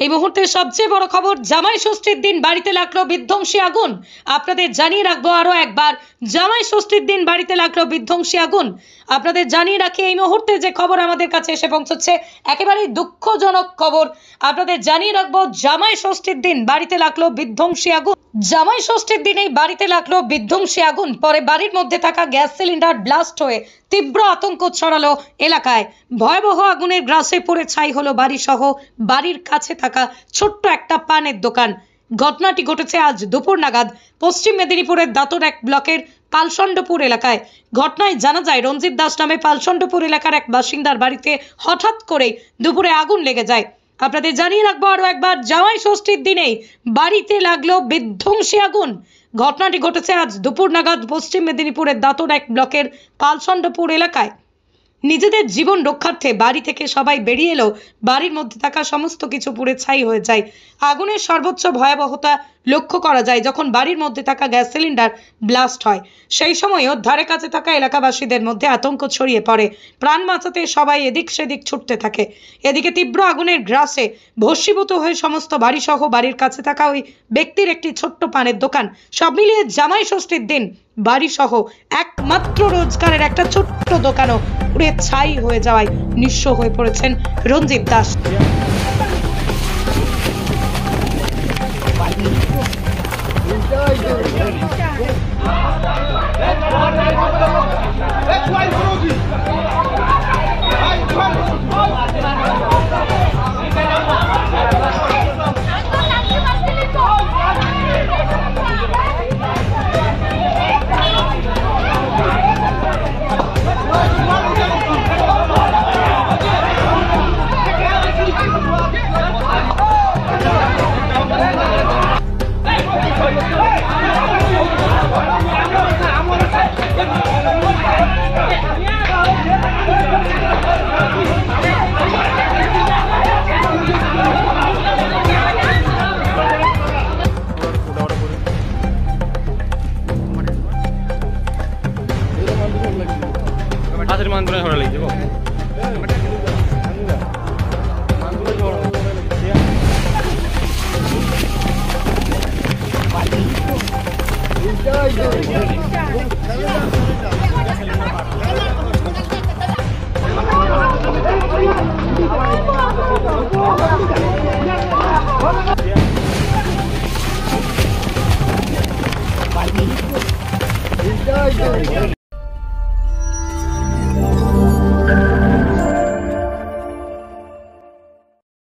এই মুহূর্তে সবচেয়ে বড় খবর, জামাই ষষ্ঠীর দিন বাড়িতে লাগলো বিধ্বংসী আগুন। আপনাদের জানিয়ে রাখবো আরো একবার, জামাই ষষ্ঠীর দিন বাড়িতে লাগলো বিধ্বংসী আগুন। আপনাদের জানিয়ে রাখি, এই মুহূর্তে যে খবর আমাদের কাছে এসে পৌঁছচ্ছে একেবারেই দুঃখজনক খবর। আপনাদের জানিয়ে রাখবো, জামাই ষষ্ঠীর দিন বাড়িতে লাগলো বিধ্বংসী আগুন। জামাই ষষ্ঠীর দিনেই বাড়িতে লাগলো বিধ্বংসী আগুন। পরে বাড়ির মধ্যে থাকা গ্যাস সিলিন্ডার ব্লাস্ট হয়ে তীব্র আতঙ্ক ছড়ালো এলাকায়। ভয়াবহ আগুনের গ্রাসে পড়ে ছাই হলো বাড়ি সহ বাড়ির কাছে থাকা ছোট্ট একটা পানের দোকান। ঘটনাটি ঘটেছে আজ দুপুর নাগাদ পশ্চিম মেদিনীপুরের দাঁতর এক ব্লকের পালসন্ডপুর এলাকায়। ঘটনায় জানা যায়, রঞ্জিত দাস নামে পালসন্ডপুর এলাকার এক বাসিন্দার বাড়িতে হঠাৎ করে দুপুরে আগুন লেগে যায়। আপনাদের জানিয়ে রাখবো আরো একবার, জামাই ষষ্ঠীর দিনেই বাড়িতে লাগলো বিধ্বংসী আগুন। ঘটনাটি ঘটেছে আজ দুপুর নাগাদ পশ্চিম মেদিনীপুরের দাঁতর এক ব্লকের পালসন্ডপুর এলাকায়। নিজেদের জীবন রক্ষার্থে বাড়ি থেকে সবাই বেরিয়ে এলো, বাড়ির মধ্যে থাকা সমস্ত কিছু পুড়ে ছাই হয়ে যায়। আগুনের সর্বোচ্চ ভয়াবহতা লক্ষ্য করা যায় যখন বাড়ির মধ্যে থাকা গ্যাস সিলিন্ডার ব্লাস্ট হয়। সেই সময়ও ধারে কাছে থাকা এলাকাবাসীদের মধ্যে আতঙ্ক ছড়িয়ে পড়ে। প্রাণ বাঁচাতে সবাই এদিক সেদিক ছুটতে থাকে। এদিকে তীব্র আগুনের গ্রাসে ভস্মীভূত হয়ে সমস্ত বাড়ি সহ বাড়ির কাছে থাকা ওই ব্যক্তির একটি ছোট্ট পানের দোকান। সব মিলিয়ে জামাই ষষ্ঠীর দিন বাড়ি সহ একমাত্র রোজগারের একটা ছোট্ট দোকানও পুড়ে ছাই হয়ে যাওয়ায় নিঃস্ব হয়ে পড়েছেন রঞ্জিত দাস। হাতের মান ধরে ঝড়া লাগছে